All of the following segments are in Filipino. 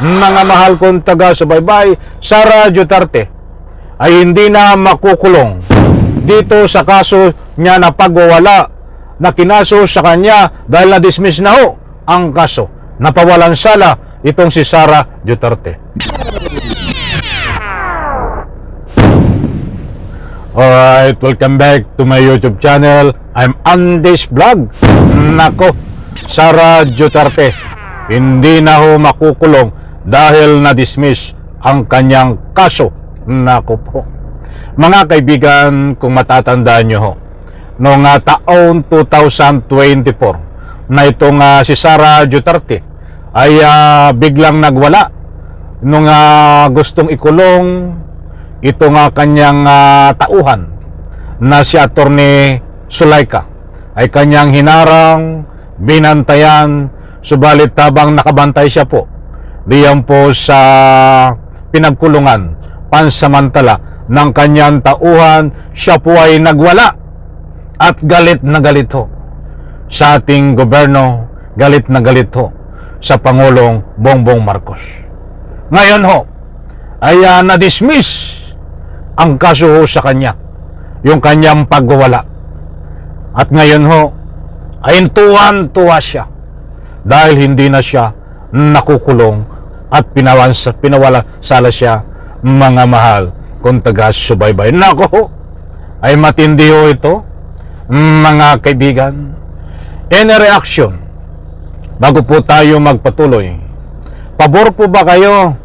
mga mahal kong taga-subaybay, Sara Duterte ay hindi na makukulong dito sa kaso niya na pagwawala na kinaso sa kanya dahil na-dismiss na ho ang kaso. Napawalan sala itong si Sara Duterte. Alright, welcome back to my YouTube channel. I'm Andes Vlog. Nako, Sara Duterte hindi na ho makukulong dahil na-dismiss ang kanyang kaso. Nako po. Mga kaibigan, kung matatandaan nyo ho, noong taon 2024 na itong si Sara Duterte ay biglang nagwala nung gustong ikulong itong kanyang tauhan na si Attorney Sulaika ay kanyang hinarang, binantayan, subalit habang nakabantay siya po diyan po sa pinagkulungan pansamantala ng kanyang tauhan, siya po ay nagwala at galit na galit ho sa ating gobyerno, galit na galit ho sa Pangulong Bongbong Marcos. Ngayon ho ay na-dismiss ang kaso ho sa kanya, yung kanyang pagwawala. At ngayon ho ay tuwan-tuwa siya dahil hindi na siya nakukulong at pinawala sala siya, mga mahal kung taga-subaybay. Nako ho, ay matindi ho ito, mga kaibigan. Any reaction bago po tayo magpatuloy? Pabor po ba kayo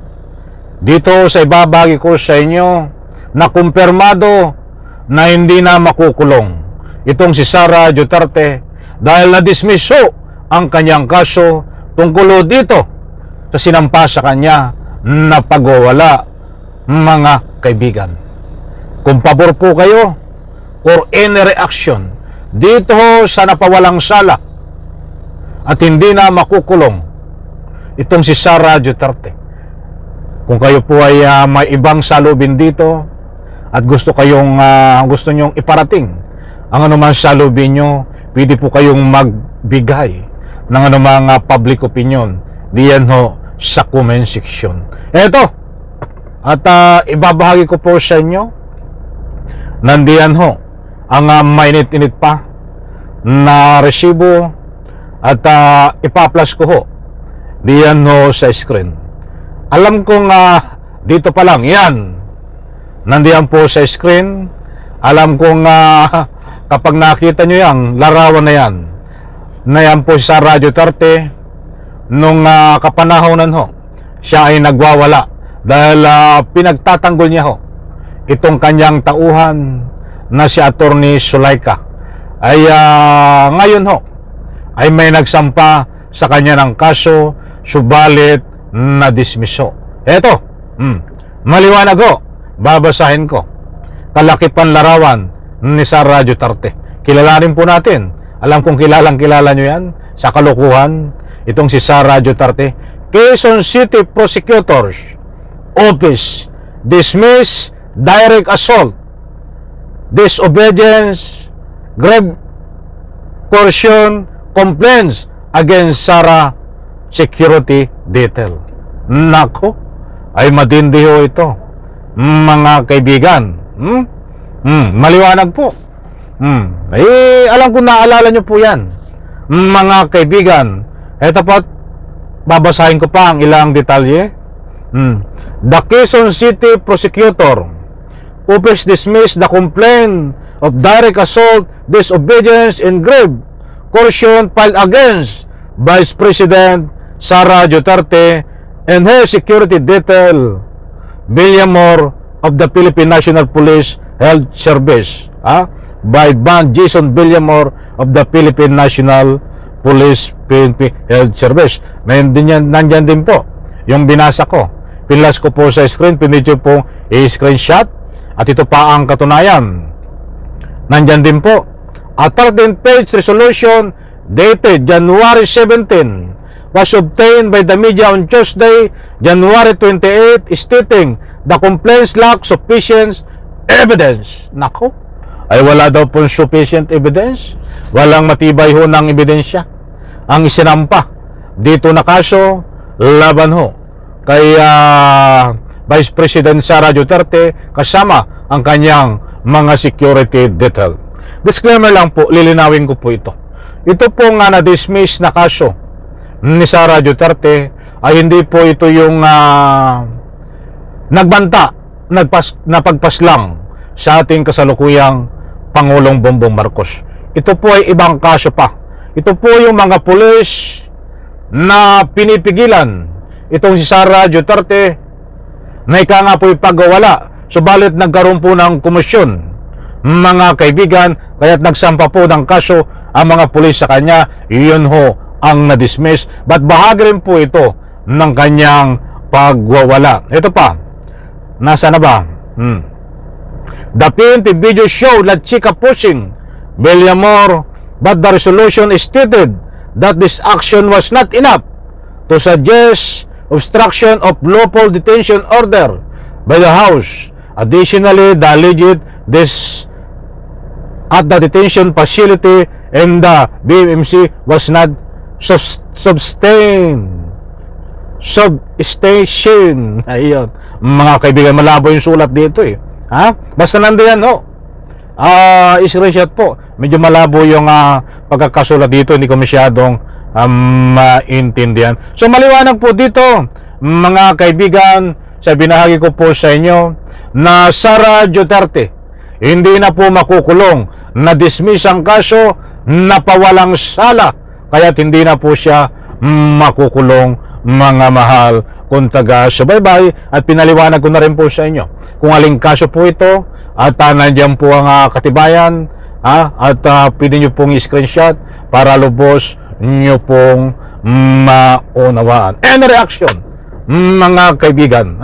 dito sa ibabagi ko sa inyo na kumpirmado na hindi na makukulong itong si Sara Duterte dahil na-dismiss ho ang kanyang kaso tungkol dito sa sinampa sa kanya na pagwawala, mga kaibigan? Kung pabor po kayo or any reaction dito sa napawalang sala at hindi na makukulong itong si Sara Duterte, kung kayo po ay may ibang salubin dito at gusto nyong iparating ang anumang salubin nyo, pwede po kayong magbigay ng anumang public opinion diyan ho sa comment section. Eto, at ibabahagi ko po sa inyo, nandiyan ho ang mainit-init pa na resibo at ipa-plus ko ho diyan ho sa screen. Alam kong dito pa lang yan, nandiyan po sa screen. Alam kong kapag nakita nyo yan, larawan na yan po sa Sara Duterte nung kapanahonan ho siya ay nagwawala dahil pinagtatanggol niya ho itong kanyang tauhan na si Attorney Sulaika. Ay ngayon ho ay may nagsampa sa kanya ng kaso, subalit na-dismiss ho. Eto, maliwanag ho, babasahin ko. Kalakipan larawan ni Sara Duterte. Kilalanin po natin. Alam kong kilala nyo yan sa kalokohan. Itong si Sara Duterte. Quezon City Prosecutor's Office dismiss direct assault, disobedience, grave coercion complaints against Sara security detail. Nako, ay matindi ho ito, mga kaibigan. Maliwanag po. Alam ko naalala nyo po yan, mga kaibigan. Ito po, babasahin ko pa ang ilang detalye. The Quezon City Prosecutor Office dismissed the complaint of direct assault, disobedience, and grave coercion filed against Vice President Sara Duterte and her security detail, Villamor of the Philippine National Police Health Service, by Ban Jason Villamor of the Philippine National Police PNP Health Service. Nandyan din po yung binasa ko. Pilas ko po sa screen, pinito po i-screenshot at ito pa ang katunayan. Nandyan din po a 13-page resolution dated January 17 was obtained by the media on Tuesday, January 28, stating the complaints lack sufficient evidence. Nako, ay wala daw po sufficient evidence. Walang matibay ho ng ebidensya ang isinampa dito na kaso laban ho kay Vice President Sara Duterte kasama ang kanyang mga security detail. Disclaimer lang po, lilinawin ko po ito. Ito po nga na-dismiss na kaso ni Sara Duterte ay hindi po ito yung nagbanta, napagpaslang sa ating kasalukuyang Pangulong Bongbong Marcos. Ito po ay ibang kaso pa. Ito po yung mga pulis na pinipigilan itong si Sara Duterte na ika nga po ipagwawala. Subalit nagkaroon po ng komisyon, mga kaibigan, kaya't nagsampa po ng kaso ang mga pulis sa kanya. Iyon ho ang na-dismiss. But bahagi rin po ito ng kanyang pagwawala. Ito pa. Nasa na ba? The PNP video show La Chica pushing Villamor, but the resolution stated that this action was not enough to suggest obstruction of lawful detention order by the House. Additionally, the alleged this at the detention facility and the BMMC was not substation. Ayun. Mga kaibigan, malabo yung sulat dito eh. Ha? Basta nandiyan, oh. Screenshot po. Medyo malabo yung pagkakasulat dito. Hindi ko masyadong maintindihan. So, maliwanag po dito, mga kaibigan, sa binahagi ko po sa inyo, na Sara Duterte, hindi na po makukulong. Na-dismiss ang kaso, napawalang sala. Kaya't hindi na po siya makukulong, mga mahal kung taga-subaybay, at pinaliwanag ko na rin po sa inyo kung aling kaso po ito, at nandiyan po ang katibayan, at pwede nyo pong screenshot para lubos nyo pong maunawaan. Any reaction, mga kaibigan?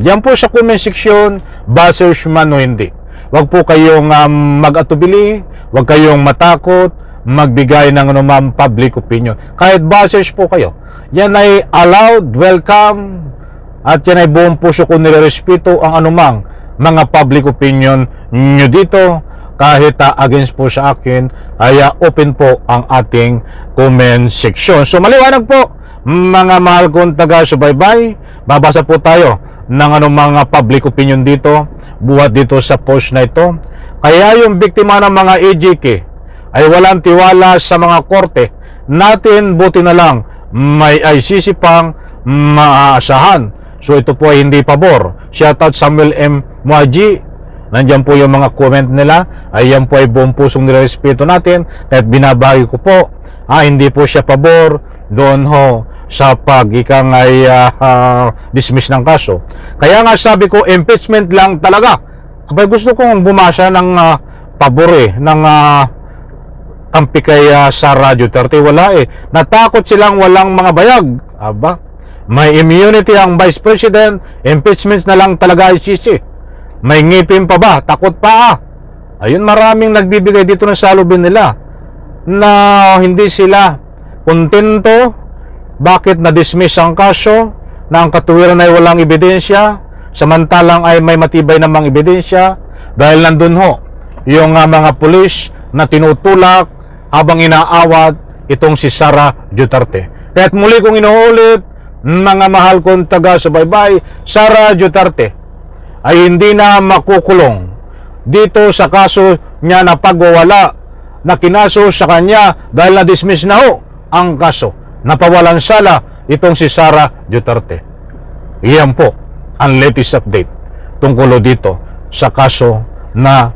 Yan po sa comment section, basers man o hindi. Huwag po kayong mag-atubili, huwag kayong matakot magbigay ng anumang public opinion. Kahit basers po kayo, yan ay allowed, welcome, at yan ay buong puso ko nirerespeto ang anumang mga public opinion nyo dito. Kahit against po sa akin, ay open po ang ating comment section. So maliwanag po, mga mahal kong taga-subaybay, babasa po tayo ng anumang public opinion dito, buhat dito sa post na ito. Kaya yung biktima ng mga AJK ay walang tiwala sa mga korte natin, buti na lang may ICC pang maaasahan. So ito po ay hindi pabor. Shoutout Samuel M. Muaji. Nandiyan po yung mga comment nila. Ayan po ay buong pusong nirespeto natin. Kahit binabagi ko po, hindi po siya pabor doon ho sa pag-ikang ay dismiss ng kaso. Kaya nga sabi ko, impeachment lang talaga. Abay, gusto kong bumasa ng pabor ng kampi kay Sara Duterte. Wala eh. Natakot silang walang mga bayag. Aba, may immunity ang Vice President, impeachment na lang talaga ICC. May ngipin pa ba? Takot pa Ayun, maraming nagbibigay dito ng salubin nila na hindi sila kontento. Bakit na-dismiss ang kaso na ang katuwiran ay walang ebidensya, samantalang ay may matibay namang ebidensya, dahil nandun ho yung mga pulis na tinutulak habang inaawat itong si Sara Duterte. Kaya't muli kong inuulit, mga mahal kong taga-subaybay, Sara Duterte ay hindi na makukulong dito sa kaso niya na pagwawala na kinaso sa kanya dahil na-dismiss na ho ang kaso. Napawalan sala itong si Sara Duterte. Iyan po ang latest update tungkol dito sa kaso na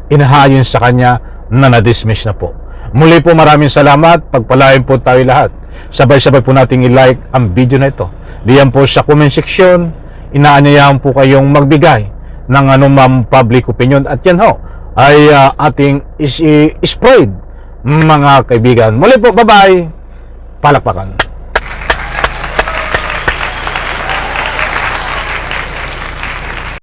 inahayin sa kanya na na-dismiss na po. Muli po, maraming salamat. Pagpalain po tayo lahat. Sabay-sabay po nating i-like ang video na ito. Diyan po sa comment section, inaanyayahan po kayong magbigay ng anumang public opinion. At yan ho ay ating spread, mga kaibigan. Muli po, bye-bye. Palakpakan.